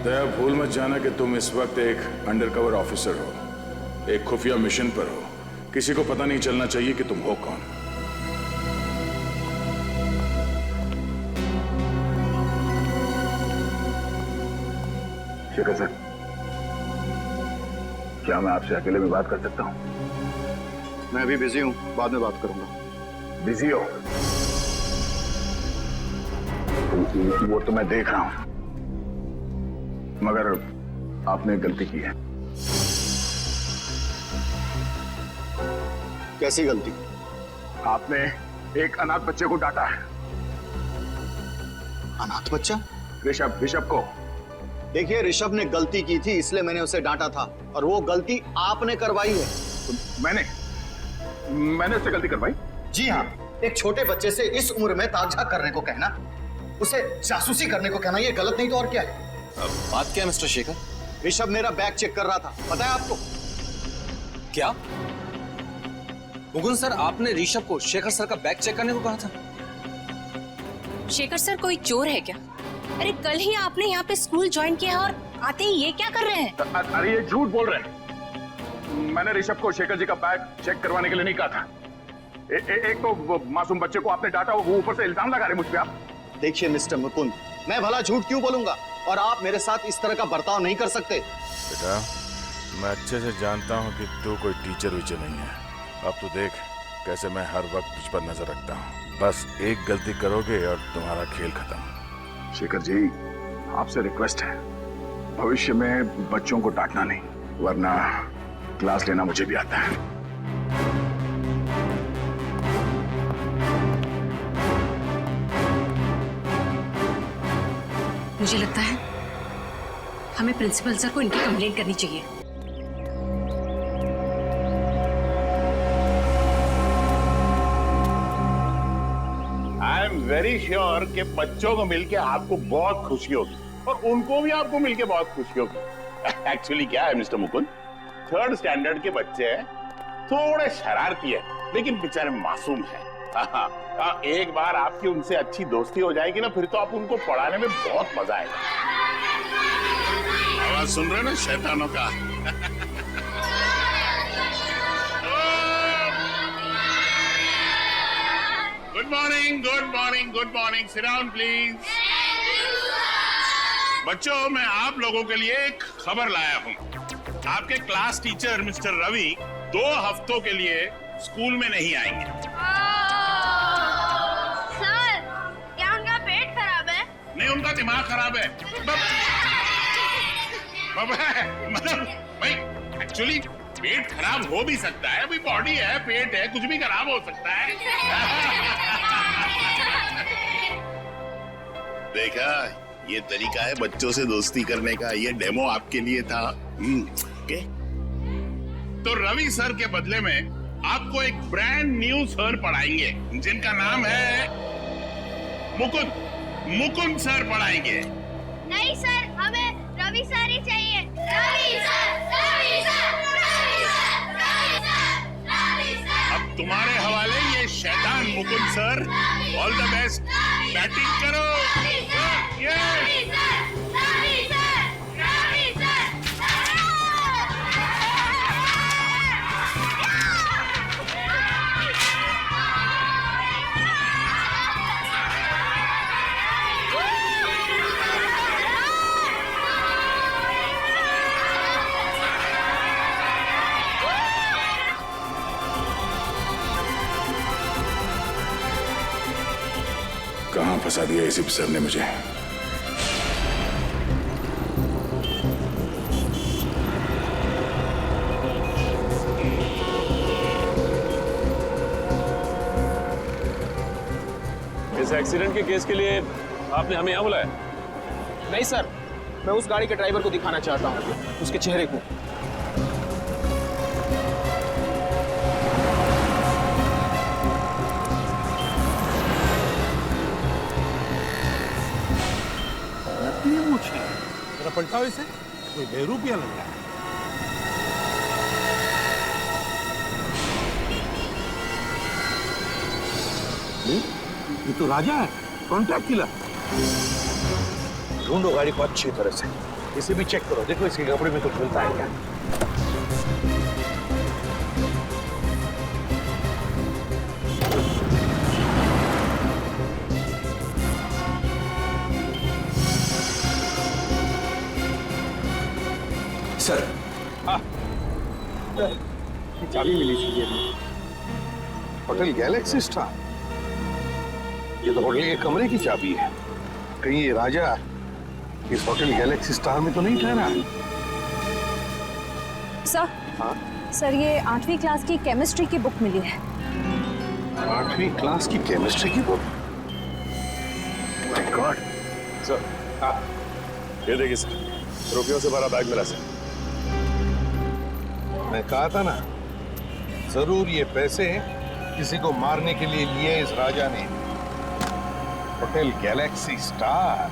दया, भूल मत जाना कि तुम इस वक्त एक अंडरकवर ऑफिसर हो, एक खुफिया मिशन पर हो। किसी को पता नहीं चलना चाहिए कि तुम हो कौन। शेखर सर, क्या मैं आपसे अकेले में बात कर सकता हूं? मैं अभी बिजी हूं, बाद में बात करूंगा। बिजी हो? वो तो मैं देख रहा हूं, मगर आपने गलती की है। कैसी गलती? आपने एक अनाथ बच्चे को डांटा है। अनाथ बच्चा? ऋषभ को। देखिए, ऋषभ ने गलती की थी, इसलिए मैंने उसे डांटा था, और वो गलती आपने करवाई है। तो मैंने उससे गलती करवाई? जी हाँ, एक छोटे बच्चे से इस उम्र में ताक-झाक करने को कहना, उसे जासूसी करने को कहना, ये गलत नहीं तो और क्या है? बात क्या है मिस्टर शेखर? ऋषभ मेरा बैग चेक कर रहा था, पता है आपको? क्या? मुकुंद सर, आपने ऋषभ को शेखर सर का बैग चेक करने को कहा था? शेखर सर कोई चोर है क्या? अरे कल ही आपने यहाँ पे स्कूल ज्वाइन किया और आते ही ये क्या कर रहे हैं? अरे ये झूठ बोल रहे हैं। मैंने ऋषभ को शेखर जी का बैग चेक करवाने के लिए नहीं कहा था। एक तो मासूम बच्चे को आपने डांटा, वो ऊपर से इल्जाम लगा रहे मुझ पे आप। देखिए मिस्टर मुकुंद, मैं भला झूठ क्यों बोलूंगा, और आप मेरे साथ इस तरह का बर्ताव नहीं कर सकते। बेटा, मैं अच्छे से जानता हूँ कि तू कोई टीचर वीचर नहीं है। अब तू देख कैसे मैं हर वक्त तुझ पर नजर रखता हूँ। बस एक गलती करोगे और तुम्हारा खेल खत्म। शेखर जी, आपसे रिक्वेस्ट है, भविष्य में बच्चों को डांटना नहीं, वरना क्लास लेना मुझे भी आता है। मुझे लगता है हमें प्रिंसिपल सर को इनकी कंप्लेंट करनी चाहिए। आई एम वेरी श्योर कि बच्चों को मिलके आपको बहुत खुशी होगी और उनको भी आपको मिलके बहुत खुशी होगी। एक्चुअली क्या है मिस्टर मुकुंद, 3rd स्टैंडर्ड के बच्चे हैं, थोड़े शरारती है, लेकिन बेचारे मासूम है। एक बार आपकी उनसे अच्छी दोस्ती हो जाएगी ना, फिर तो आप उनको पढ़ाने में बहुत मजा आएगा। आवाज सुन रहे ना शैतानों का? Good morning, good morning, good morning. Sit down please. बच्चों, मैं आप लोगों के लिए एक खबर लाया हूँ। आपके क्लास टीचर मिस्टर रवि 2 हफ्तों के लिए स्कूल में नहीं आएंगे। सर, क्या उनका पेट खराब है? नहीं, उनका दिमाग खराब है। मतलब भाई, एक्चुअली पेट खराब हो भी सकता है, अभी बॉडी है, पेट है, कुछ भी खराब हो सकता है। देखा, ये तरीका है बच्चों से दोस्ती करने का। ये डेमो आपके लिए था। ओके। तो रवि सर के बदले में आपको एक ब्रांड न्यू सर पढ़ाएंगे, जिनका नाम है मुकुंद सर पढ़ाएंगे। नहीं सर, हमें रवि सर ही चाहिए। Ravi sir, Ravi sir, Ravi sir, Ravi sir, Ravi sir. अब तुम्हारे हवाले ये शैतान Mukund sir. All the best, batting करो। कहां फंसा दिया इसी सर ने मुझे। इस एक्सीडेंट के केस के लिए आपने हमें यहाँ बुलाया? नहीं सर, मैं उस गाड़ी के ड्राइवर को दिखाना चाहता हूँ, उसके चेहरे को। जरा पलटाओ इसे, कोई बेरूपिया लग रहा है। ये तो राजा है, कॉन्ट्रैक्ट किलर। ढूंढो गाड़ी को अच्छी तरह से। इसे भी चेक करो, देखो इसके कपड़े में कुछ मिलता है क्या। सर चाबी मिली थी ये होटल गैलेक्सी स्टार, ये तो होटल के कमरे की चाबी है। कहीं ये राजा इस होटल गैलेक्सी स्टार में तो नहीं ठहरा? सर, सर ये 8वीं क्लास की केमिस्ट्री की बुक मिली है। 8वीं क्लास की केमिस्ट्री की बुक? My God. सर ये देखिए सर, रुपयों से भरा बैग मिला सर। मैं कहा था ना, जरूर ये पैसे किसी को मारने के लिए लिए इस राजा ने। Hotel Galaxy star.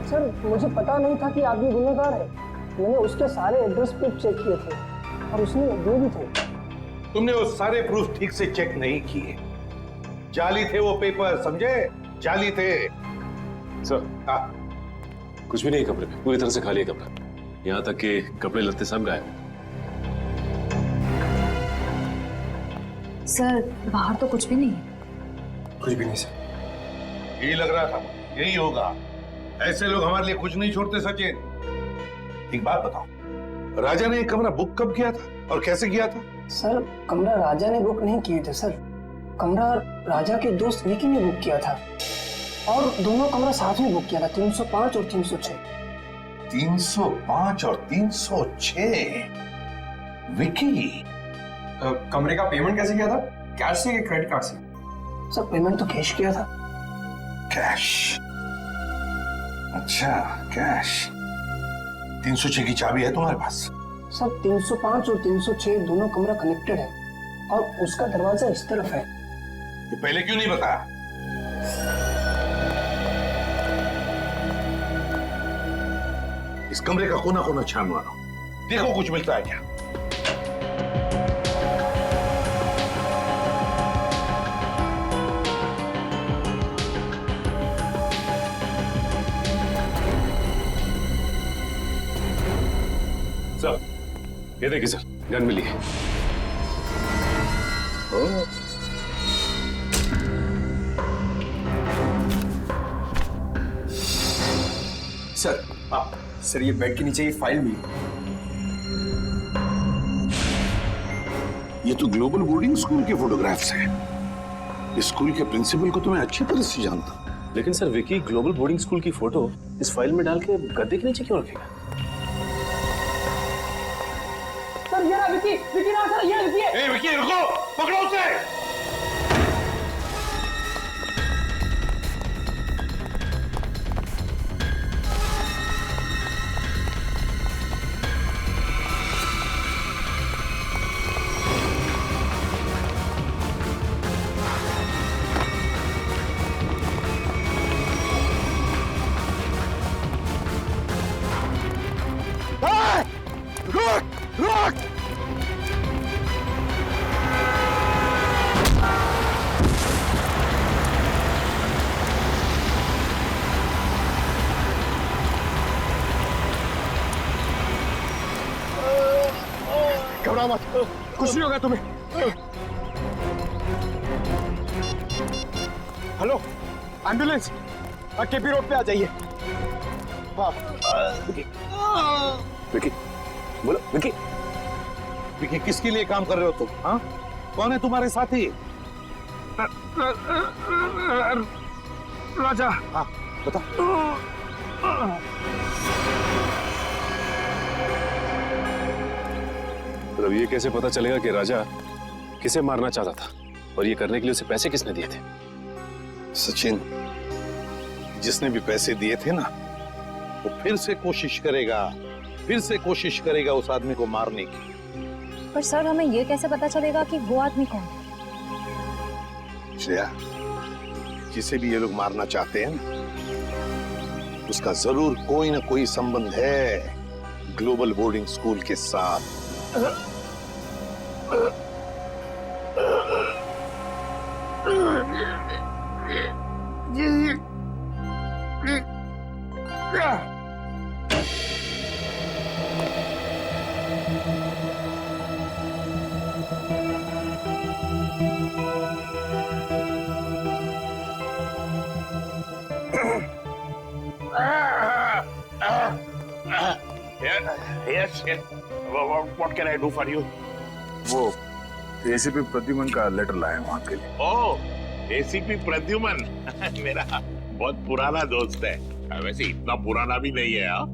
सर मुझे पता नहीं था कि आदमी गुनहगार है। मैंने उसके सारे एड्रेस प्रूफ चेक किए थे और उसने दिए भी थे। तुमने वो सारे प्रूफ ठीक से चेक नहीं किए। जाली थे वो पेपर, समझे? जाली थे। सर कुछ भी नहीं है कमरे में, पूरी तरह से खाली है कमरा। यहाँ तक कि कपड़े लत्ते सब गायब हैं। सर बाहर तो कुछ भी नहीं है। कुछ भी नहीं सर। यही लग रहा था, यही होगा। ऐसे लोग हमारे लिए कुछ नहीं छोड़ते सचिन। एक बात बताओ, राजा ने एक कमरा बुक कब किया था और कैसे किया था? सर कमरा राजा ने बुक नहीं किए थे सर, कमरा राजा के दोस्त विकी ने बुक किया था और दोनों कमरा साथ में बुक किया था, 305 और 306। 305 और 306? विकी कमरे का पेमेंट कैसे किया था? कैश से या क्रेडिट कार्ड से? सर पेमेंट तो कैश किया था। कैश? अच्छा कैश। 306 की चाबी है तुम्हारे पास? सर 305 और 306 दोनों कमरा कनेक्टेड है और उसका दरवाजा इस तरफ है। ये पहले क्यों नहीं बताया? इस कमरे का कोना कोना छान मारो, देखो कुछ मिलता है क्या। सर ये देखिए सर, गन मिली है। सर सर ये बेड के नीचे ये फाइल मिली। ये तो ग्लोबल बोर्डिंग स्कूल के फोटोग्राफ्स हैं। इस स्कूल के प्रिंसिपल को तो मैं अच्छी तरह से जानता हूं। लेकिन sir Vicky global boarding school की फोटो इस फाइल में डाल के गद्दे के नीचे क्यों रखेगा? सर ये रहा विकी, विकी ना सर, ये विकी है। ए विकी रुको, पकड़ो उसे। घबराओ मत, कुछ नहीं होगा तुम्हें। हेलो एम्बुलेंस, केपी रोड पे आ जाइए। हाँ विकी बोलो विकी। विकी किसके लिए काम कर रहे हो तुम? हाँ कौन है तुम्हारे साथी? राजा। हाँ बता। अब ये कैसे पता चलेगा कि राजा किसे मारना चाहता था और ये करने के लिए उसे पैसे किसने दिए थे? सचिन, जिसने भी पैसे दिए थे ना, वो फिर से कोशिश करेगा उस आदमी को मारने की। पर सर हमें ये कैसे पता चलेगा कि वो आदमी कौन है? श्रेया, जिसे भी ये लोग मारना चाहते हैं ना, उसका जरूर कोई ना कोई संबंध है ग्लोबल बोर्डिंग स्कूल के साथ। Yes, yes. What can I do for you? वो एसीपी प्रद्युमन का लेटर लाया हूँ आपके लिए। ओह, एसीपी प्रद्युमन मेरा बहुत पुराना दोस्त है। वैसे इतना पुराना भी नहीं है। हाँ?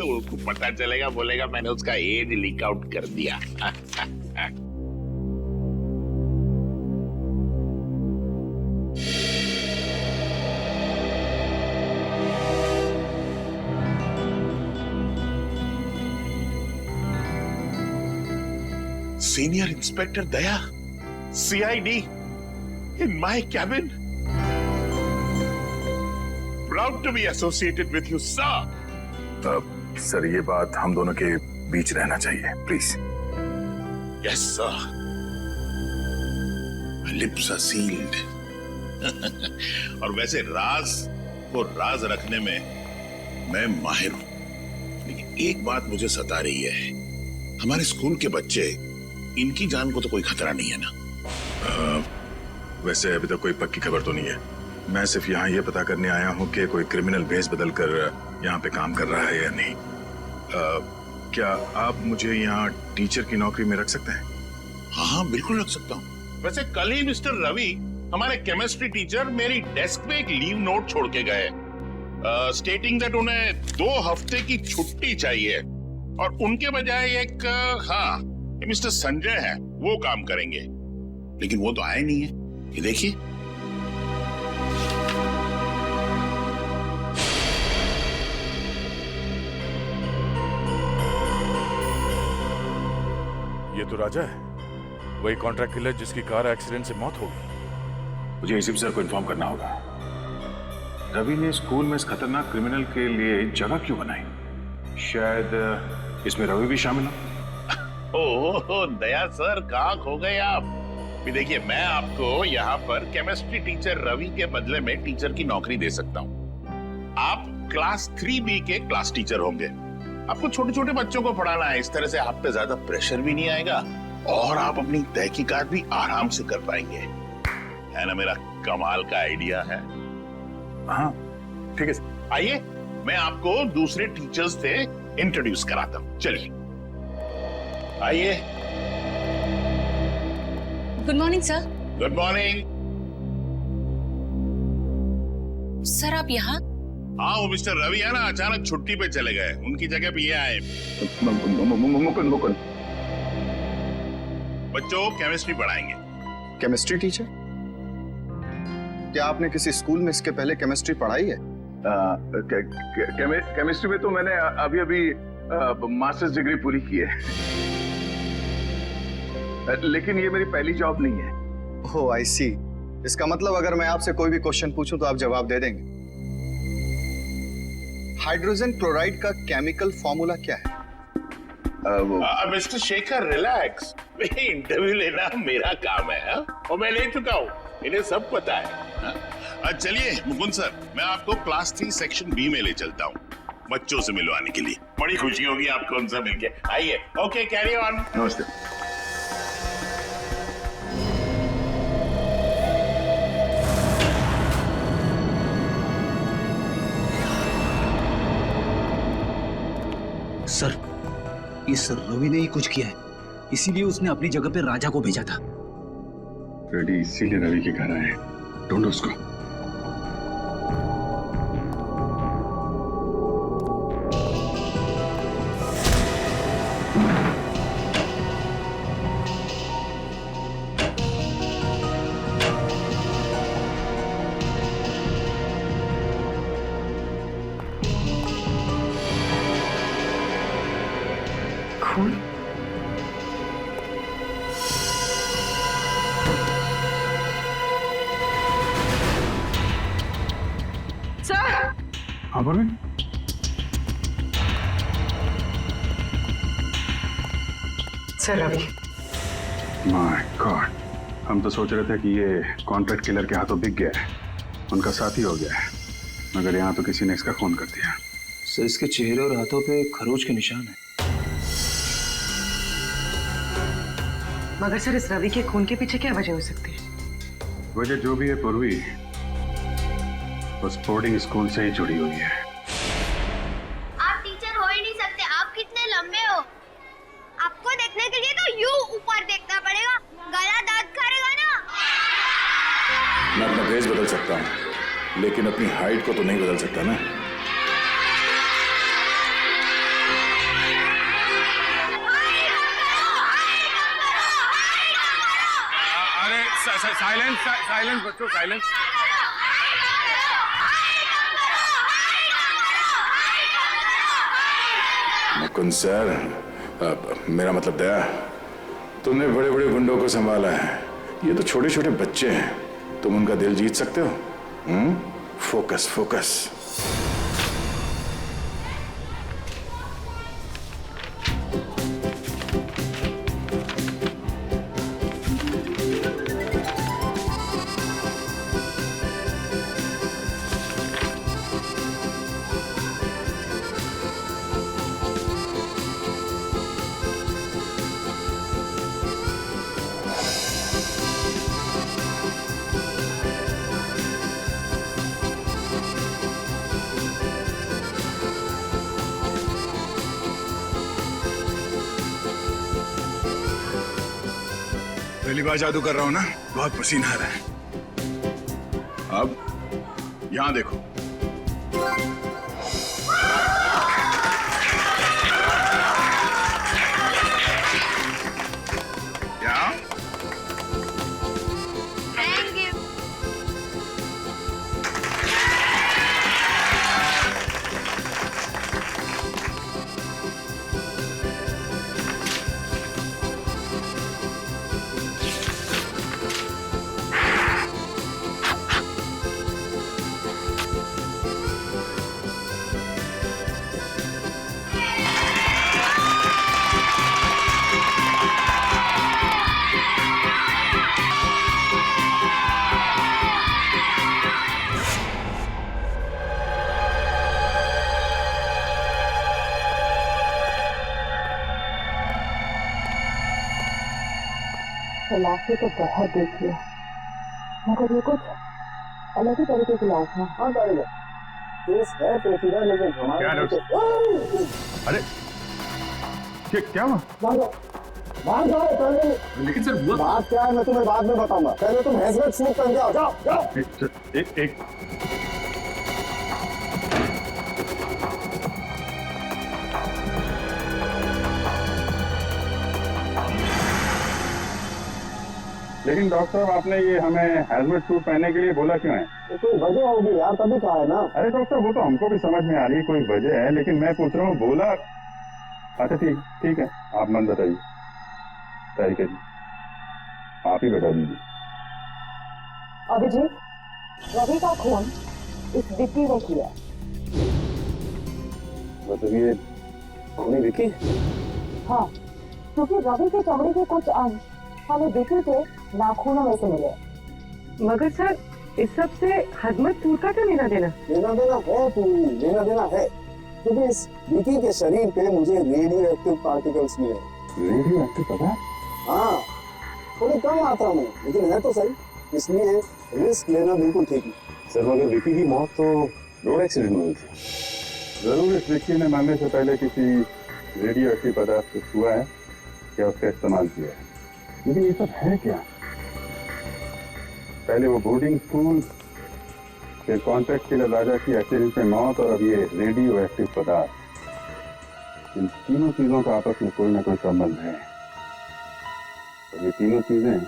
उसको पता चलेगा, बोलेगा मैंने उसका एज लीक आउट कर दिया। Senior Inspector Daya, CID, in my cabin. Proud to be associated with you, sir. Sir ये बात हम दोनों के बीच रहना चाहिए, please. Yes, sir. My lips are sealed. और वैसे राज को राज रखने में मैं माहिर हूं, लेकिन एक बात मुझे सता रही है। हमारे स्कूल के बच्चे, इनकी जान को तो कोई खतरा नहीं है ना? वैसे अभी तक कोई पक्की खबर तो नहीं है। मैं सिर्फ यहाँ ये पता करने आया हूँ कि कोई क्रिमिनल भेस बदल कर यहाँ पे काम कर रहा है या नहीं। क्या आप मुझे यहाँ टीचर की नौकरी में रख सकते हैं? हाँ, बिल्कुल रख सकता हूँ। वैसे कल ही मिस्टर रवि, हमारे केमिस्ट्री टीचर, मेरी डेस्क पे एक लीव नोट छोड़ के गए, स्टेटिंग दैट उन्हें 2 हफ्ते की छुट्टी चाहिए और उनके बजाय एक मिस्टर संजय है, वो काम करेंगे। लेकिन वो तो आए नहीं है। ये देखिए, ये तो राजा है, वही कॉन्ट्रैक्ट किलर जिसकी कार एक्सीडेंट से मौत हो गई। मुझे एसीपी सर को इन्फॉर्म करना होगा। रवि ने स्कूल में इस खतरनाक क्रिमिनल के लिए जगह क्यों बनाई? शायद इसमें रवि भी शामिल हो। ओह दया सर, कहाँ खो गए आप? भी देखिए, मैं आपको यहाँ पर केमिस्ट्री टीचर रवि के बदले में टीचर की नौकरी दे सकता हूँ। आप क्लास 3B के क्लास टीचर होंगे। आपको छोटे छोटे बच्चों को पढ़ाना है। इस तरह से आप पे ज्यादा प्रेशर भी नहीं आएगा और आप अपनी तहकीकात भी आराम से कर पाएंगे। है ना मेरा कमाल का आइडिया है? हाँ ठीक है सर। आइए, मैं आपको दूसरे टीचर्स से इंट्रोड्यूस कराता हूँ। चलिए आइए। Good morning sir. Good morning. Sir आप यहाँ? हाँ, वो मिस्टर रवि है ना, अचानक छुट्टी पे चले गए। उनकी जगह पे ये आए। मुकुंद। बच्चों को केमिस्ट्री पढ़ाएंगे। Chemistry teacher? क्या आपने किसी स्कूल में इसके पहले केमिस्ट्री पढ़ाई है? केमिस्ट्री में तो मैंने अभी मास्टर्स डिग्री पूरी की है, लेकिन ये मेरी पहली जॉब नहीं है। ओह आई सी। इसका मतलब अगर मैं आपसे कोई भी क्वेश्चन पूछूं तो आप जवाब दे देंगे। हाइड्रोजन क्लोराइड का केमिकल फॉर्मूला क्या है? मिस्टर शेखर रिलैक्स, इंटरव्यू लेना मेरा काम है और मैं ले चुका हूँ, इन्हें सब पता है। चलिए मुकुंद सर, मैं आपको क्लास 3 सेक्शन B में ले चलता हूँ बच्चों से मिलवाने के लिए। बड़ी खुशी होगी आपको उनसे मिलके। आइए। Okay, carry on. नमस्ते। सर, इस रवि ने ही कुछ किया है, इसीलिए उसने अपनी जगह पे राजा को भेजा था। रेडी इसीलिए रवि के घर आए। ढूंढो उसको। हाँ Parveen. Sir Ravi. My god, हम तो सोच रहे थे कि ये कॉन्ट्रैक्ट किलर के हाथों बिक गया है, उनका साथी हो गया है, मगर यहाँ तो किसी ने इसका खून कर दिया। सर, इसके चेहरे और हाथों पे खरोच के निशान है। मगर सर, इस रवि के खून के पीछे क्या वजह हो सकती है? वजह जो भी है पूर्वी, उस बोर्डिंग स्कूल से ही जुड़ी हुई है। आप टीचर हो ही नहीं सकते, आप कितने लंबे साइज बदल सकता हूँ, लेकिन अपनी हाइट को तो नहीं बदल सकता ना। अरे साइलेंस साइलेंस बच्चों, साइलेंस। मुकुंद सर, मेरा मतलब दया, तुमने बड़े बड़े गुंडों को संभाला है, ये तो छोटे छोटे बच्चे हैं, तुम उनका दिल जीत सकते हो? Focus focus. पहली बार जादू कर रहा हूं ना, बहुत पसीना आ रहा है। अब यहां देखो। यहां। Thank you. लाशें तो बहुत देखी है, मगर ये कुछ अलग ही तरीके की लाश है। हाँ कारीगर, केस है पेचीदा, लेकिन हमारे अरे क्या हुआ? बाहर जाओ पहले। लेकिन सर वो बात क्या है मैं तुम्हें बाद में बताऊंगा, पहले तुम हैजर्ड सूट पहन के आओ। जाओ जाओ। एक लेकिन डॉक्टर साहब, आपने ये हमें हेलमेट सूट पहनने के लिए बोला क्यों है? तो कोई वजह होगी यार, तभी कहा है ना। अरे डॉक्टर, वो तो हमको भी समझ में आ रही है कोई वजह है, लेकिन मैं पूछ रहा हूँ बोला। अच्छा ठीक है, आप मन बताइए। तारिका जी, आप ही बता दीजिए। अभिजीत, रवि का खून इस विक्की ने किया। मतलब ये खूनी विक्की? हाँ, क्योंकि रवि के चमड़े के कुछ अंश हमें विक्की के नाखूनों में से मिले। मगर सर, इस सब से हजमत सूर का क्या लेना देना? लेना देना है पूरी, लेना देना है, क्योंकि इस विकी के शरीर पे मुझे रेडियो एक्टिव पार्टिकल्स मिले। रेडियो एक्टिव पदार्थ? हाँ, थोड़ी कम मात्रा में, लेकिन है तो सही, इसलिए रिस्क लेना बिल्कुल ठीक है। सर, मगर विक्की की मौत तो रोड एक्सीडेंट में हुई थी। जरूर इस विक्की ने मरने से पहले किसी रेडियो एक्टिव पदार्थ को छुआ है या उसका इस्तेमाल किया है, लेकिन ये सब है क्या? पहले वो बोर्डिंग स्कूल, फिर कॉन्ट्रैक्ट किलर राजा की एक्सीडेंट में मौत, और अब ये रेडियो एक्टिव पदार्थ। इन तीनों चीजों का आपस में कोई ना कोई संबंध है, और ये तीनों चीजें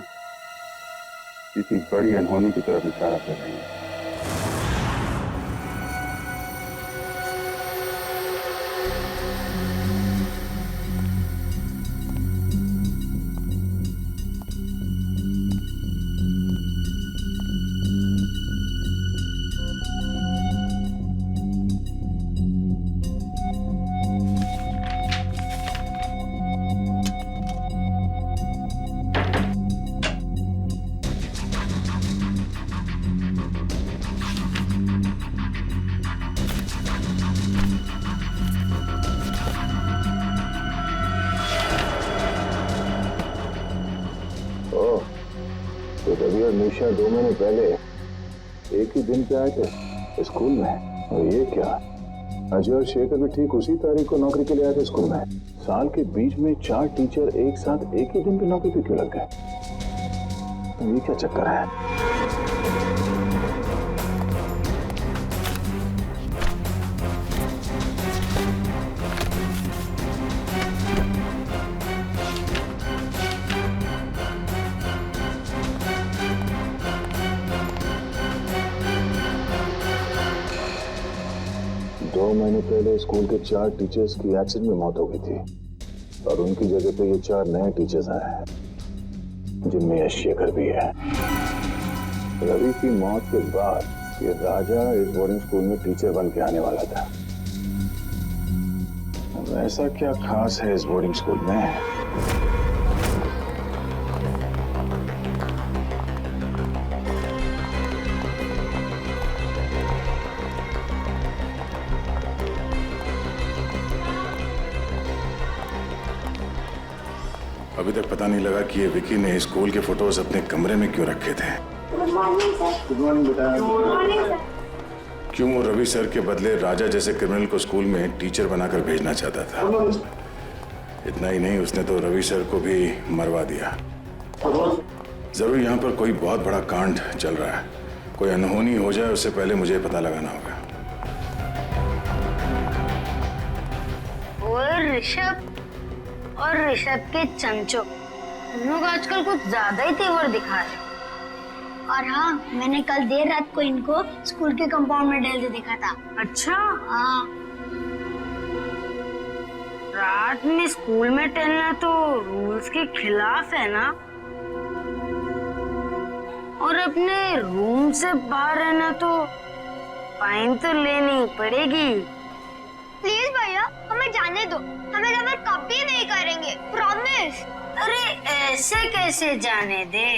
किसी बड़ी अनहोनी की तरफ इशारा कर रही हैं। रवि और निशा 2 महीने पहले एक ही दिन पे आए थे स्कूल में, और ये क्या, अजय और शेखर भी ठीक उसी तारीख को नौकरी के लिए आए थे स्कूल में। साल के बीच में 4 टीचर एक साथ एक ही दिन पे नौकरी पे क्यों लग गए? ये क्या चक्कर है? 2 महीने पहले स्कूल के 4 टीचर्स की एक्सीडेंट में मौत हो गई थी और उनकी जगह पे ये 4 नए टीचर्स आए हैं जिनमें यश शेखर भी है। रवि की मौत के बाद ये राजा इस बोर्डिंग स्कूल में टीचर बन के आने वाला था। ऐसा क्या खास है इस बोर्डिंग स्कूल में? अभी तक पता नहीं लगा कि ये विकी ने स्कूल के फोटोज अपने कमरे में क्यों रखे थे। Good morning sir. Good morning बेटा। Good morning sir. क्यों वो रवि सर के बदले राजा जैसे क्रिमिनल को स्कूल में टीचर बनाकर भेजना चाहता था। इतना ही नहीं, उसने तो रवि सर को भी मरवा दिया। जरूर यहाँ पर कोई बहुत बड़ा कांड चल रहा है। कोई अनहोनी हो जाए उससे पहले मुझे पता लगाना होगा। और ऋषभ और ऋषभ के चंचो, हम लोग आजकल कुछ ज्यादा ही तेवर दिखा रहे। और हाँ, मैंने कल देर रात को इनको स्कूल के कंपाउंड में टहलते देखा था। अच्छा? हाँ। रात में स्कूल में टहलना तो रूल्स के खिलाफ है ना? और अपने रूम से बाहर रहना तो फाइन तो लेनी पड़ेगी। प्लीज भैया, हमें जाने दो। हमें गलत कभी नहीं करेंगे, प्रॉमिस। अरे ऐसे कैसे जाने दे?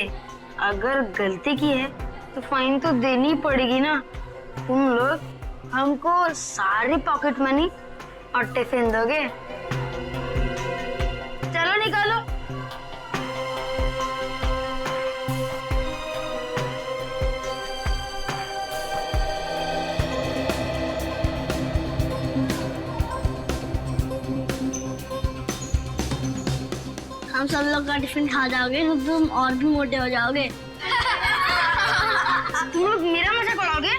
अगर गलती की है तो फाइन तो देनी पड़ेगी ना। तुम लोग हमको सारी पॉकेट मनी और टिफिन दोगे? चलो निकालो। हम सब लोग का टिफिन खा जाओगे तो तुम और भी मोटे हो जाओगे। तुम लोग मेरा मजाक उड़ाओगे?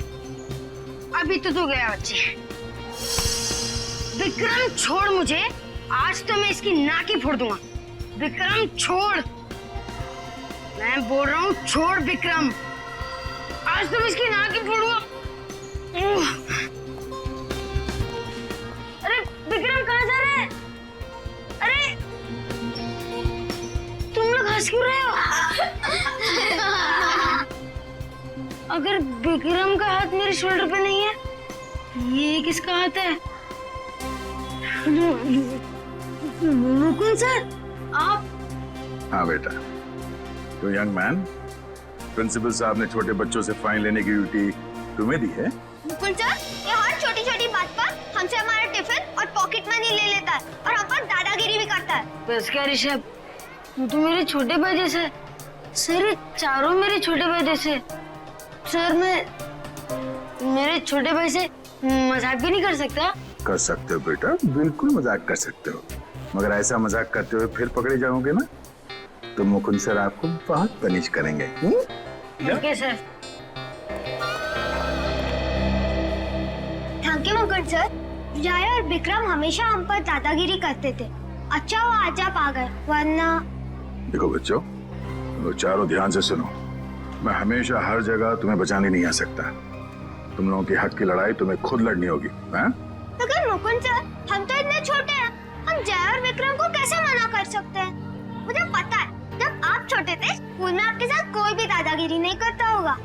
अभी तो गया बच्चे। विक्रम छोड़ मुझे, आज तो मैं इसकी नाक ही फोड़ दूंगा। विक्रम छोड़, मैं बोल रहा हूँ छोड़ विक्रम, आज तो मैं इसकी नाक ही फोड़ूंगा। अरे विक्रम कहाँ जा रहे हैं? अरे तुम लोग हंस क्यों रहे हो? अगर विक्रम का हाथ मेरे शोल्डर पे नहीं है, ये किसका हाथ है? मुकुंद सर, आप? हाँ बेटा, तो यंग मैन, प्रिंसिपल साहब ने छोटे बच्चों से फाइन लेने की ड्यूटी तुम्हें दी है? मुकुंद सर, ये हर छोटी छोटी बात पर हमसे हमारा टिफिन और पॉकेट मनी ले लेता है और हम पर दादागिरी भी करता है। बस क्या ऋषभ, तू तो मेरे छोटे भाई जैसे। सर, चारों मेरे छोटे भाई जैसे। सर, मैं मेरे छोटे भाई से मजाक भी नहीं कर सकता? कर सकते हो बेटा, बिल्कुल मजाक कर सकते हो, मगर ऐसा मजाक करते हुए फिर पकड़े जाओगे ना तो मुकुंद सर आपको बहुत पनिश करेंगे। Okay sir. Thank you Mukund sir. जय और विक्रम हमेशा हम पर दादागिरी करते थे। अच्छा वो आज आप आ गए, वरना। देखो बच्चों, तो चारों ध्यान से सुनो। मैं हमेशा हर जगह तुम्हें बचाने नहीं आ सकता। तुम लोगों के हक की लड़ाई तुम्हें खुद लड़नी होगी। मगर मुकुंद सर, हम तो इतने छोटे हैं, हम जय और विक्रम को कैसे मना कर सकते हैं? मुझे पता है, जब आप छोटे थे स्कूल में आपके साथ कोई भी दादागिरी नहीं करता होगा।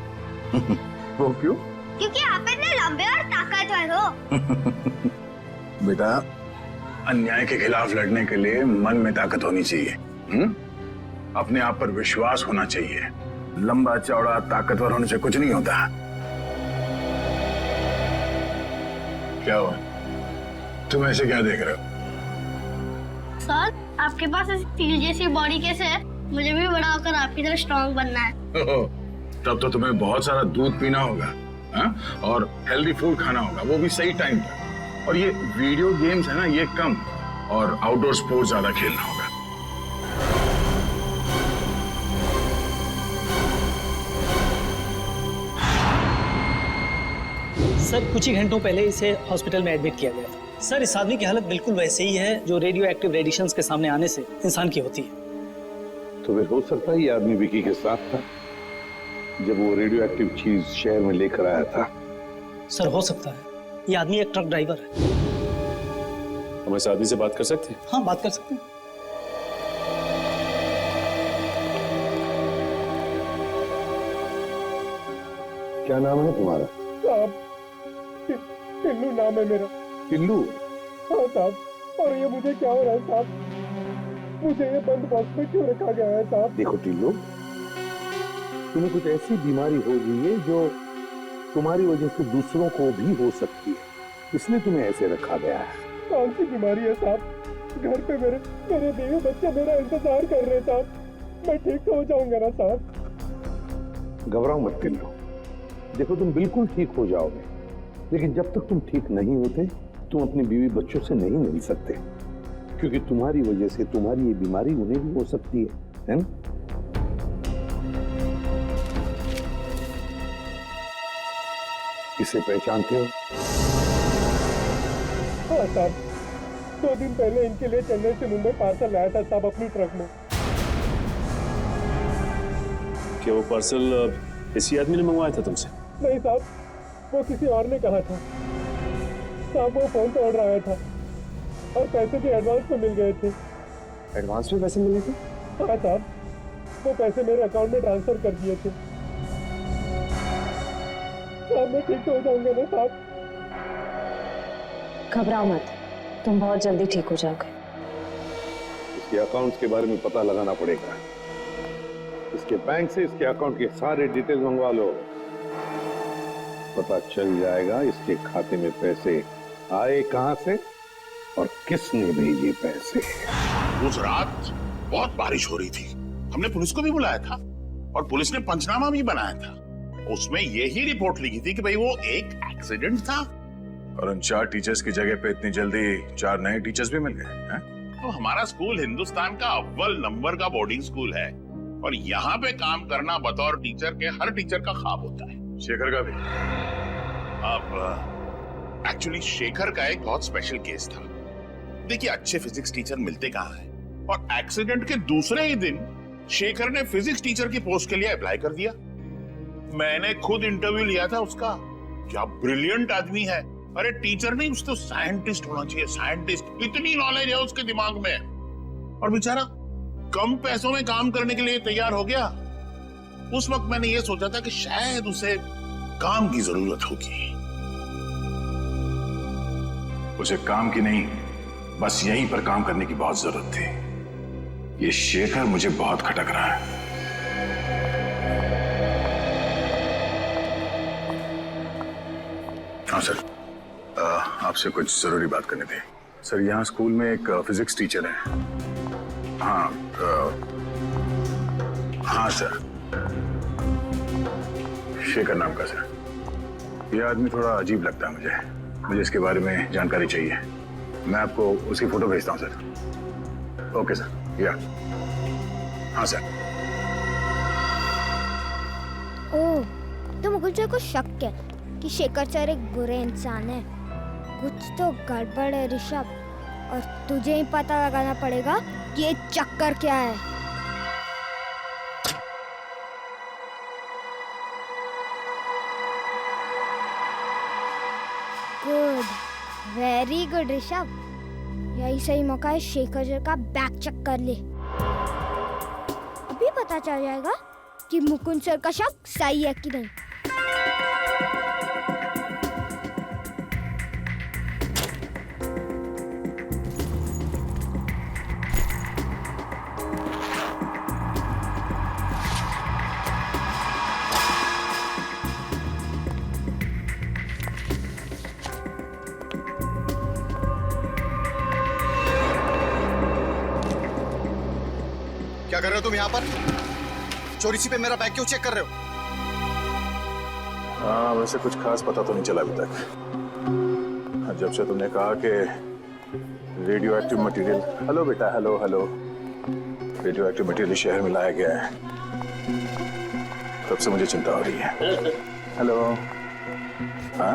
वो क्यों? क्योंकि आप इतने लंबे और ताकतवर हो। बेटा, अन्याय के खिलाफ लड़ने के लिए मन में ताकत होनी चाहिए। अपने आप पर विश्वास होना चाहिए। लंबा चौड़ा ताकतवर होने से कुछ नहीं होता। क्या हुआ? तुम ऐसे क्या देख रहे हो? सर, आपके पास ऐसी स्टील जैसी बॉडी कैसे है? मुझे भी बड़ा होकर आपकी तरह स्ट्रॉन्ग बनना है। तब तो तुम्हें बहुत सारा दूध पीना होगा, और हेल्दी फूड खाना होगा, वो भी सही टाइम पर। और ये वीडियो गेम्स है ना, ये कम, और आउटडोर स्पोर्ट्स ज्यादा खेलना होगा। सर, कुछ ही घंटों पहले इसे हॉस्पिटल में एडमिट किया गया था। सर, इस आदमी की हालत बिल्कुल वैसे ही है जो रेडियो एक्टिव रेडिएशंस के सामने आने से इंसान की होती है। तो फिर हो सकता है ये आदमी विकी के साथ था जब वो रेडियो एक्टिव चीज शहर में लेकर आया था। सर, हो सकता है, ये आदमी एक ट्रक ड्राइवर है। हम इस आदमी से बात कर सकते हैं? हाँ, बात कर सकते हैं। क्या नाम है तुम्हारा? साहब, टिल्लू नाम है मेरा। टिल्लू? हाँ साहब, और ये मुझे क्या हो रहा है साहब? मुझे ये बंद बॉक्स में क्यों रखा गया है साहब? देखो टिल्लू, तुम्हें कुछ ऐसी बीमारी हो गई है जो तुम्हारी वजह से दूसरों को भी हो सकती है, इसलिए तुम्हें ऐसे रखा गया है। कौन सी बीमारी है साहब? घर पे मेरे बीवी बच्चे मेरा इंतजार कर रहे हैं साहब। मैं ठीक तो हो जाऊंगा ना साहब? घबराओ मत टिल्लू, देखो तुम बिल्कुल ठीक हो जाओगे, लेकिन जब तक तुम ठीक नहीं होते तुम अपनी बीवी बच्चों से नहीं मिल सकते, क्योंकि तुम्हारी वजह से तुम्हारी ये बीमारी उन्हें भी हो सकती है ना? इसे पहचानते हो? हाँ साहब, 2 दिन पहले इनके लिए चेन्नई से मुंबई पार्सल लाया था साहब अपनी ट्रक में। क्या वो पार्सल इसी आदमी ने मंगवाया था तुमसे? नहीं साहब, वो किसी और ने कहा था साहब। वो फोन पे ऑर्डर आया था और पैसे भी एडवांस में मिल गए थे। एडवांस में पैसे मिले थे? हाँ साहब, वो पैसे मेरे अकाउंट में ट्रांसफर कर दिए थे साहब। मैं ठीक हो जाऊंगा ना साहब? घबराओ मत, तुम बहुत जल्दी ठीक हो जाओगे। इसके अकाउंट्स के बारे में पता लगाना पड़ेगा। इसके बैंक से इसके अकाउंट के सारे डिटेल्स मंगवा लो, पता चल जाएगा इसके खाते में पैसे आए कहां से और किसने भेजे पैसे। उस रात बहुत बारिश हो रही थी, हमने पुलिस को भी बुलाया था और पुलिस ने पंचनामा भी बनाया था। उसमें यही रिपोर्ट लिखी थी कि भाई वो एक एक्सीडेंट था। और उन 4 टीचर्स की जगह पे इतनी जल्दी 4 नए टीचर्स भी मिल गए हैं? तो हमारा स्कूल हिंदुस्तान का अव्वल नंबर का बोर्डिंग स्कूल है और यहाँ पे काम करना बतौर टीचर के हर टीचर का ख्वाब होता है। शेखर का भी? अब एक्चुअली शेखर का एक बहुत स्पेशल केस था। देखिए, अच्छे फिजिक्स टीचर मिलते कहाँ हैं, और एक्सीडेंट के दूसरे ही दिन शेखर ने फिजिक्स टीचर की पोस्ट के लिए अप्लाई कर दिया। मैंने खुद इंटरव्यू लिया था उसका। क्या ब्रिलियंट आदमी है। अरे टीचर नहीं, उसको साइंटिस्ट होना चाहिए, साइंटिस्ट। इतनी नॉलेज है उसके दिमाग में। और बेचारा कम पैसों में काम करने के लिए तैयार हो गया। उस वक्त मैंने ये सोचा था कि शायद उसे काम की जरूरत होगी। उसे काम की नहीं, बस यहीं पर काम करने की बहुत जरूरत थी। ये शेखर मुझे बहुत खटक रहा है। हाँ सर, आपसे कुछ जरूरी बात करनी थी। सर, यहाँ स्कूल में एक फिजिक्स टीचर है। हाँ हाँ सर, शेखर नाम का सर। यह आदमी थोड़ा अजीब लगता है मुझे इसके बारे में जानकारी चाहिए। मैं आपको उसकी फोटो भेजता हूँ सर। ओके सर, या हाँ सर। ओह, तो मुकुल सर को शक है कि शेखर सर एक बुरे इंसान है। कुछ तो गड़बड़ है ऋषभ, और तुझे ही पता लगाना पड़ेगा कि ये चक्कर क्या है। Good, very good Rishabh. यही सही मौका है शेखर सर का बैक चेक कर ले। अभी पता चल जाएगा कि मुकुंद सर का शक सही है कि नहीं। क्या कर रहे हो तुम यहाँ पर? चोरी छिपे मेरा बैग क्यों चेक कर रहे हो? हाँ, वैसे कुछ खास पता तो नहीं चला अभी तक। जब से तुमने कहा कि रेडियो एक्टिव मटेरियल, हेलो बेटा, hello hello, radio active material शहर में लाया गया है, तब से मुझे चिंता हो रही है। हेलो, हाँ,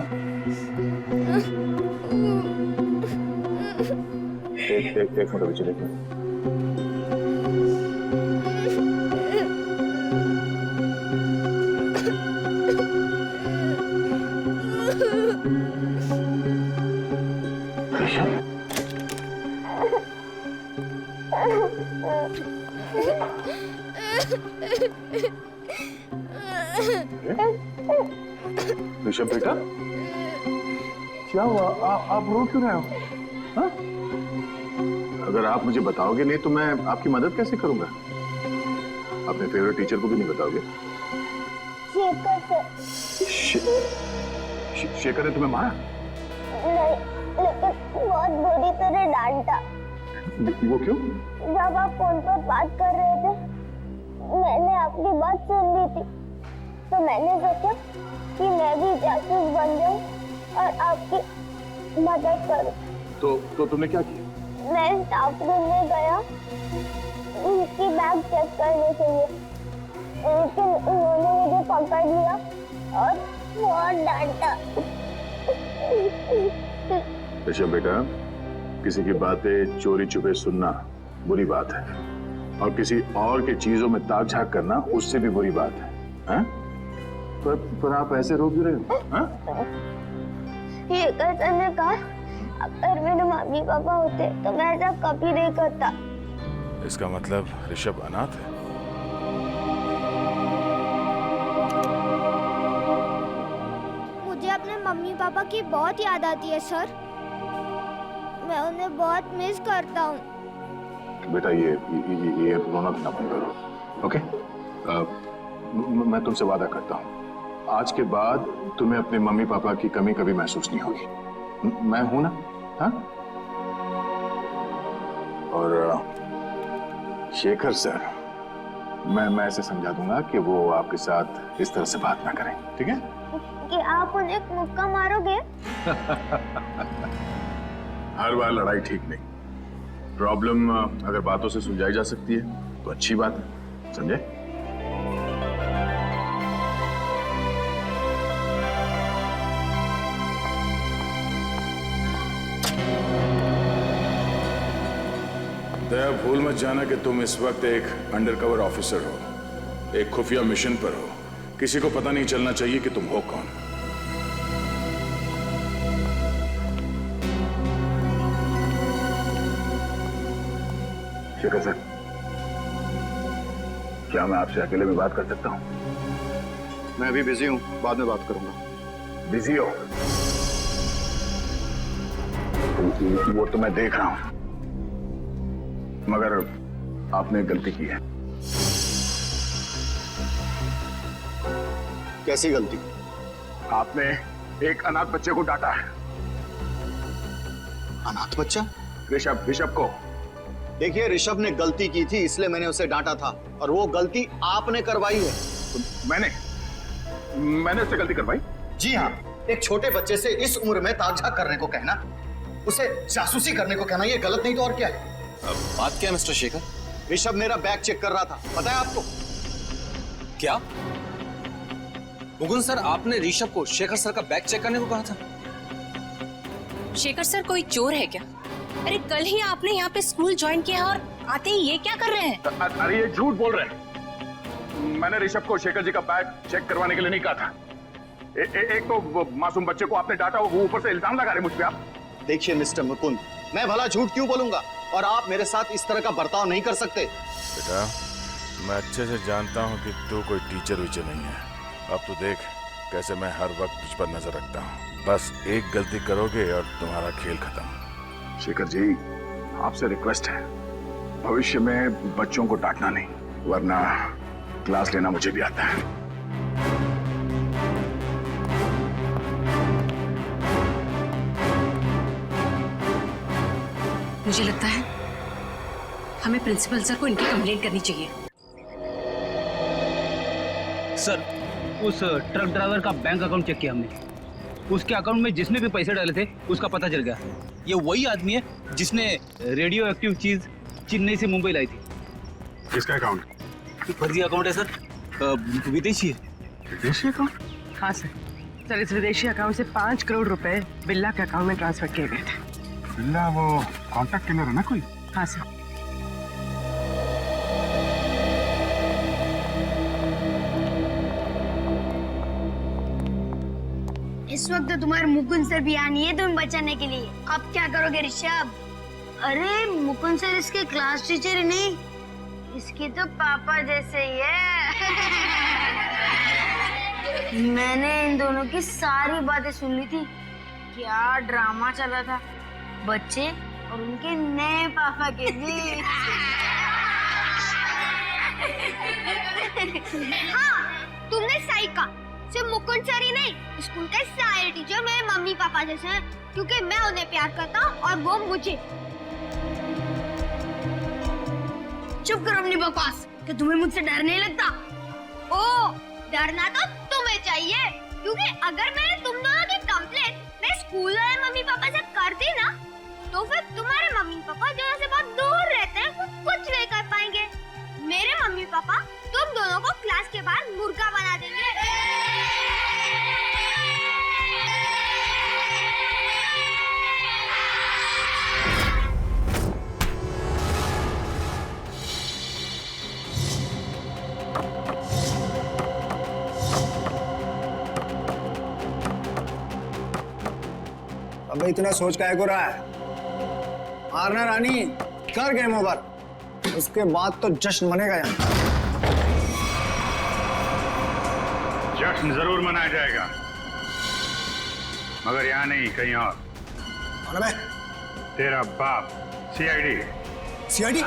एक मिनट अभी चलिए। ऋषभ बेटा, क्या हुआ? आप रो क्यों रहे हो? हाँ? अगर आप मुझे बताओगे नहीं तो मैं आपकी मदद कैसे करूंगा? अपने फेवरेट टीचर को भी नहीं बताओगे? शेखर ने तुम्हें मारा? नहीं, लेकिन बहुत बुरी तरह डांटा। वो क्यों? जब आप फोन पर बात कर रहे थे, मैंने आपकी बात सुन ली थी, तो मैंने सोचा कि मैं भी जासूस बन जाऊं और आपकी मदद करूं। तो तुमने क्या किया? मैं स्टाफ रूम में गया उनकी बैग चेक करने के लिए, लेकिन उन्होंने मुझे पकड़ लिया और बहुत डांटा। ऋषभ बेटा, किसी की बातें चोरी छुपे सुनना बुरी बात है, और किसी और की चीजों में ताक झाक करना उससे भी बुरी बात है, हैं? पर आप ऐसे रो क्यों रहे हो? ये कैसे ने कहा, अगर मेरे मम्मी पापा होते तो मैं ऐसा कभी नहीं करता। इसका मतलब ऋषभ अनाथ है? मुझे अपने मम्मी पापा की बहुत याद आती है सर, मैं उन्हें बहुत मिस करता हूँ। बेटा ये रोना धोना बंद करो, ओके? मैं तुमसे वादा करता हूँ, आज के बाद तुम्हें अपने मम्मी पापा की कमी कभी महसूस नहीं होगी। मैं हूं ना? हाँ? और शेखर सर, मैं ऐसे समझा दूंगा कि वो आपके साथ इस तरह से बात ना करें, ठीक है? कि आप उन्हें एक मुक्का मारोगे? हर बार लड़ाई ठीक नहीं। प्रॉब्लम अगर बातों से सुलझाई जा सकती है तो अच्छी बात है, समझे? दया, भूल मत जाना कि तुम इस वक्त एक अंडरकवर ऑफिसर हो, एक खुफिया मिशन पर हो। किसी को पता नहीं चलना चाहिए कि तुम हो कौन। शेखर सर, क्या मैं आपसे अकेले में बात कर सकता हूँ? मैं अभी बिजी हूँ, बाद में बात करूंगा। बिजी हो? वो तो मैं देख रहा हूँ, मगर आपने गलती की है। कैसी गलती? आपने एक अनाथ बच्चे को डांटा है। अनाथ बच्चा? ऋषभ को। देखिए, ऋषभ ने गलती की थी इसलिए मैंने उसे डांटा था, और वो गलती आपने करवाई है। तो मैंने उससे गलती करवाई? जी हाँ, एक छोटे बच्चे से इस उम्र में ताक-झाक करने को कहना, उसे जासूसी करने को कहना, ये गलत नहीं तो और क्या है? बात क्या है मिस्टर शेखर? ऋषभ मेरा बैग चेक कर रहा था, पता है आपको? क्या? मुकुंद सर, आपने ऋषभ को शेखर सर का बैग चेक करने को कहा था? शेखर सर कोई चोर है क्या? अरे कल ही आपने यहाँ पे स्कूल ज्वाइन किया और आते ही ये क्या कर रहे हैं? अरे ये झूठ बोल रहे हैं। मैंने ऋषभ को शेखर जी का बैग चेक करवाने के लिए नहीं कहा था। एक तो मासूम बच्चे को आपने डांटा, वो ऊपर से इल्जाम लगा रहे मुझ पे आप। देखिए मिस्टर मुकुंद, मैं भला झूठ क्यों बोलूंगा, और आप मेरे साथ इस तरह का बर्ताव नहीं कर सकते। बेटा, मैं अच्छे से जानता हूँ कि तू कोई टीचर वीचर नहीं है। अब तो देख कैसे मैं हर वक्त तुझ पर नजर रखता हूँ। बस एक गलती करोगे और तुम्हारा खेल खत्म। शेखर जी, आपसे रिक्वेस्ट है, भविष्य में बच्चों को डांटना नहीं, वरना क्लास लेना मुझे भी आता है। मुझे लगता है हमें प्रिंसिपल सर को इनकी कंप्लेंट करनी चाहिए। सर, उस ट्रक ड्राइवर का बैंक अकाउंट चेक किया हमने। उसके अकाउंट में जिसने भी पैसे डाले थे उसका पता चल गया। ये वही आदमी है जिसने रेडियो एक्टिव चीज चेन्नई से मुंबई लाई थी। किसका अकाउंट? फर्जी अकाउंट है सर, विदेशी है। विदेशी अकाउंट? हाँ सर, इस विदेशी अकाउंट से 5 करोड़ रुपए बिल्ला के अकाउंट में ट्रांसफर किए गए थे। बिल्ला वो कॉन्टैक्ट किलर है ना कोई? हाँ सर। इस वक्त तो तुम्हारे मुकुंद सर भी आनी है तुम्हें बचाने के लिए। अब क्या करोगे ऋषभ? अरे मुकुंद सर इसके क्लास टीचर ही नहीं, इसके तो पापा जैसे ही है। मैंने इन दोनों की सारी बातें सुन ली थी। क्या ड्रामा चला था बच्चे और उनके नए पापा के बीच। हाँ, तुमने सही कहा। सिर्फ मुकुंद सर ही नहीं, स्कूल के सारे टीचर मेरे मम्मी पापा जैसे हैं, क्योंकि मैं उन्हें प्यार करता हूँ और वो मुझे। चुप करो अपनी बकवास। क्या तुम्हें मुझसे डर नहीं लगता? ओ, डरना तो तुम्हें चाहिए, क्योंकि अगर मैंने तुम दोनों की कंप्लेंट मैं स्कूल वाले मम्मी पापा से कर दी ना, तो फिर तुम्हारे मम्मी पापा जो से बहुत दूर रहते हैं वो कुछ नहीं कर पाएंगे। मेरे मम्मी पापा तुम दोनों को क्लास के बाहर मुर्गा बना देंगे। अबे इतना सोच काहे को रहा है? मारना रानी, कर गेम ओवर। उसके बाद तो जश्न मनेगा यहाँ। जश्न जरूर मनाया जाएगा, मगर यहाँ नहीं, कहीं और। कौन है? तेरा बाप, सीआईडी। सीआईडी?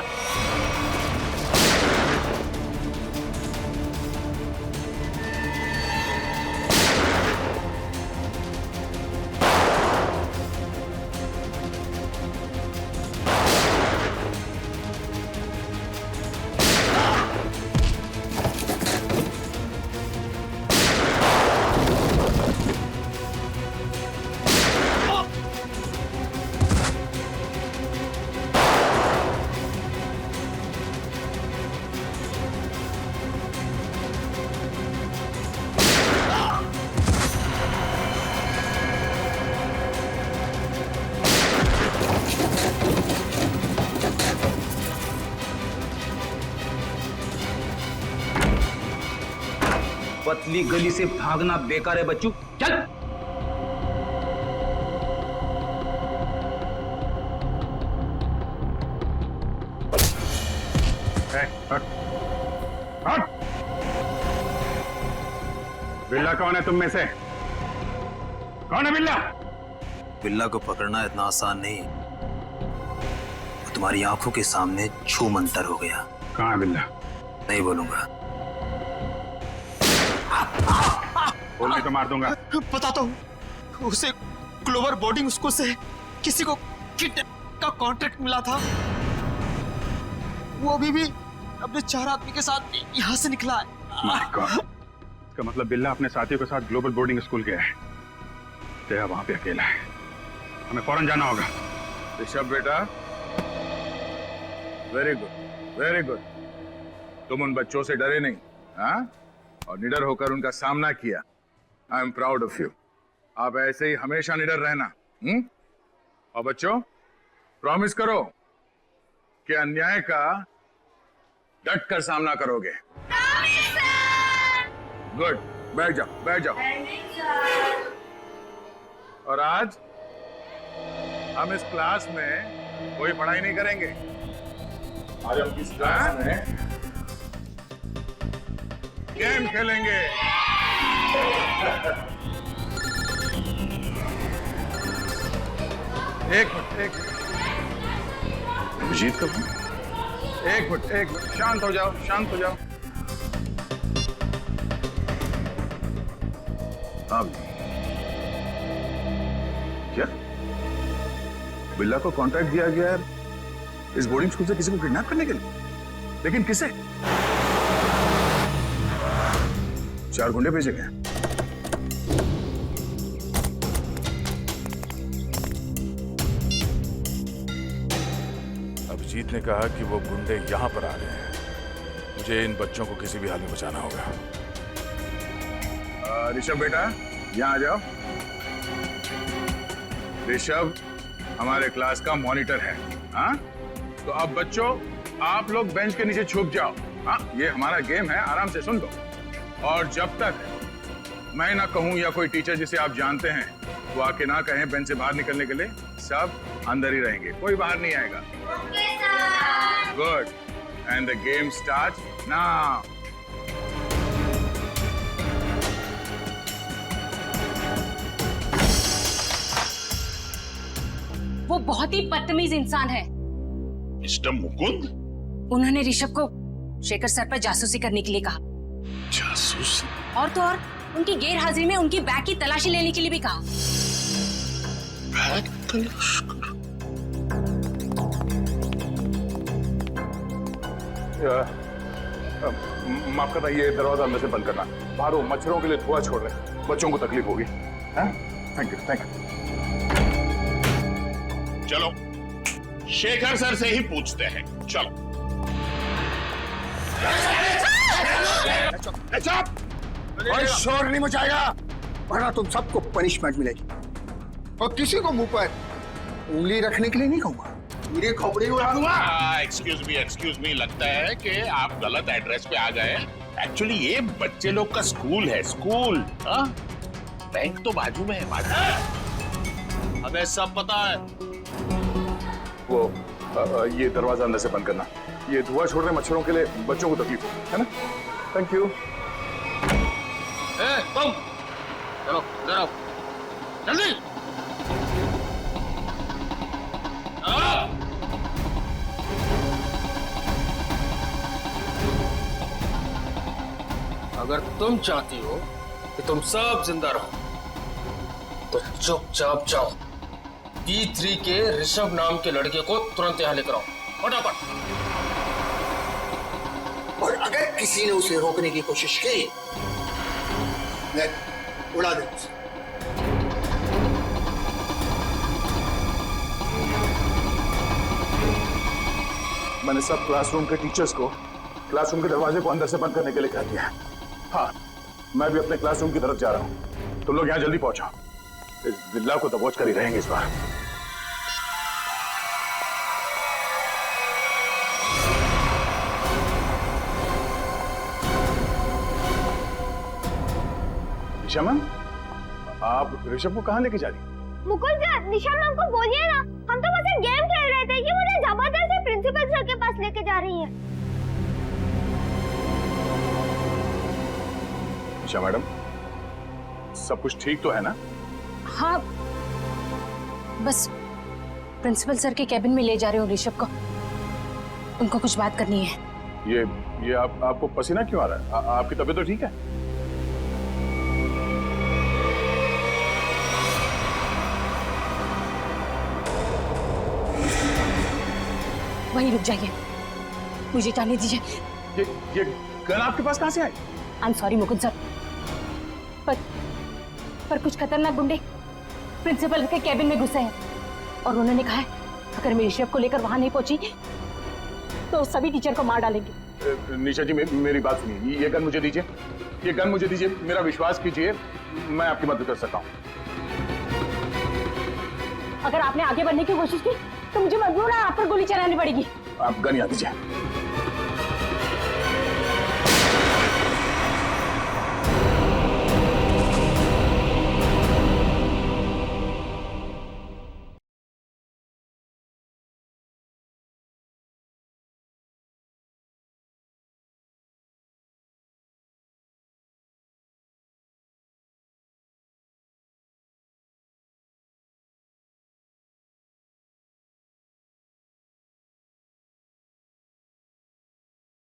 पतली गली से भागना बेकार है बच्चों, चल। हट। बिल्ला कौन है तुम में से? कौन है बिल्ला? बिल्ला को पकड़ना इतना आसान नहीं। वो तुम्हारी आंखों के सामने छू मंतर हो गया। कहाँ है बिल्ला? नहीं बोलूंगा। बोलने तो मार दूंगा। बताता हूँ, उसे ग्लोबल बोर्डिंग स्कूल से किसी को किडनैप का कॉन्ट्रैक्ट मिला था। वो अभी भी अपने 4 आदमी के साथ यहाँ से निकला है। My God. इसका मतलब बिल्ला अपने साथियों के साथ ग्लोबल बोर्डिंग स्कूल गया है। तेरा वहां पे अकेला है, हमें फौरन जाना होगा। ऋषभ बेटा, वेरी गुड, वेरी गुड। तुम उन बच्चों से डरे नहीं, हाँ? और निडर होकर उनका सामना किया। I am proud of you. आप ऐसे ही हमेशा निडर रहना। और बच्चों, प्रॉमिस करो कि अन्याय का डट कर सामना करोगे। गुड, बैठ जाओ, बैठ जाओ। और आज हम इस क्लास में कोई पढ़ाई नहीं करेंगे। आज हम इस क्लास में गेम खेलेंगे। एक मिनट, अभिजीत का फोन। एक मिनट, शांत हो जाओ, शांत हो जाओ। अब क्या बिल्ला को कॉन्ट्रैक्ट दिया गया है इस बोर्डिंग स्कूल से किसी को किडनैप करने के लिए? लेकिन किसे? 4 गुंडे भेजे गए। अभिजीत ने कहा कि वो गुंडे यहां पर आ रहे हैं। मुझे इन बच्चों को किसी भी हाल में बचाना होगा। ऋषभ बेटा, यहाँ आ जाओ। ऋषभ हमारे क्लास का मॉनिटर है, हाँ? तो अब बच्चों, आप लोग बेंच के नीचे छुप जाओ। हाँ, ये हमारा गेम है, आराम से सुन लो। और जब तक मैं ना कहूं या कोई टीचर जिसे आप जानते हैं वो आके ना कहें बेंच से बाहर निकलने के लिए, सब अंदर ही रहेंगे, कोई बाहर नहीं आएगा। Good, and the game start now. बहुत ही बदतमीज इंसान है। मिस्टर मुकुंद? उन्होंने ऋषभ को शेखर सर पर जासूसी करने के लिए कहा। जासूसी? और तो और उनकी गैर हाजिरी में उनकी बैग की तलाशी लेने के लिए भी कहा। बैग तलाश माफ करना, ये दरवाजा अंदर से बंद करना। बाहर वो मच्छरों के लिए धुआं छोड़ रहे हैं, बच्चों को तकलीफ होगी। Thank you, thank you. चलो शेखर सर से ही पूछते हैं, चलो। कोई शोर नहीं मचाएगा, वरना तुम सबको पनिशमेंट मिलेगी। और किसी को मुंह पर उंगली रखने के लिए नहीं कहूंगा, पूरी खोपड़ी उड़ा दूंगा। एक्सक्यूज मी, लगता है कि आप गलत एड्रेस पे आ गए। एक्चुअली ये बच्चे लोग का स्कूल है, स्कूल। बैंक तो बाजू में है, बाजू में। हमें सब पता है। वो ये दरवाजा अंदर से बंद करना। ये धुआं छोड़ रहे मच्छरों के लिए बच्चों को तकलीफ होगी, है ना? Thank you. तुम चलो इधर आओ, जल्दी। अगर तुम चाहती हो कि तुम सब जिंदा रहो तो चुपचाप जाओ, P3 के ऋषभ नाम के लड़के को तुरंत यहाँ लेकर आओ, फटाफट। और अगर किसी ने उसे रोकने की कोशिश की, मैं उड़ा दूंगा उसे। मैंने सब क्लासरूम के टीचर्स को क्लासरूम के दरवाजे को अंदर से बंद करने के लिए कह दिया। हाँ, मैं भी अपने क्लासरूम की तरफ जा रहा हूँ। तुम लोग यहाँ जल्दी पहुंचो, इस बिल्ला को दबोच कर ही रहेंगे इस बार। निशा मैम, आप ऋषभ को कहाँ लेके जा रही? मुकुल सर, निशा मैम को बोलिए ना, हम तो बस एक गेम खेल रहे थे, ये मुझे जबरदस्ती प्रिंसिपल सर के पास लेके जा रही है। निशा मैडम, सब कुछ ठीक तो है ना? हाँ, बस प्रिंसिपल सर के कैबिन में ले जा रहे हो ऋषभ को, उनको कुछ बात करनी है। ये आपको पसीना क्यों आ रहा है? आपकी तबीयत तो ठीक है? वहीं रुक जाइए, मुझे जाने दीजिए। ये गन आपके पास कहां से आई? I am sorry Mukund sir, पर कुछ खतरनाक गुंडे प्रिंसिपल के कैबिन में घुसे हैं और उन्होंने कहा है अगर मैं ऋषभ को लेकर वहां नहीं पहुंची तो सभी टीचर को मार डालेंगे। निशा जी, मेरी बात सुनिए, ये गन मुझे दीजिए, ये गन मुझे दीजिए, मेरा विश्वास कीजिए, मैं आपकी मदद कर सकता हूँ। अगर आपने आगे बढ़ने की कोशिश की तो मुझे मजबूर है आप पर गोली चलानी पड़ेगी। आप गन यहाँ दीजिए।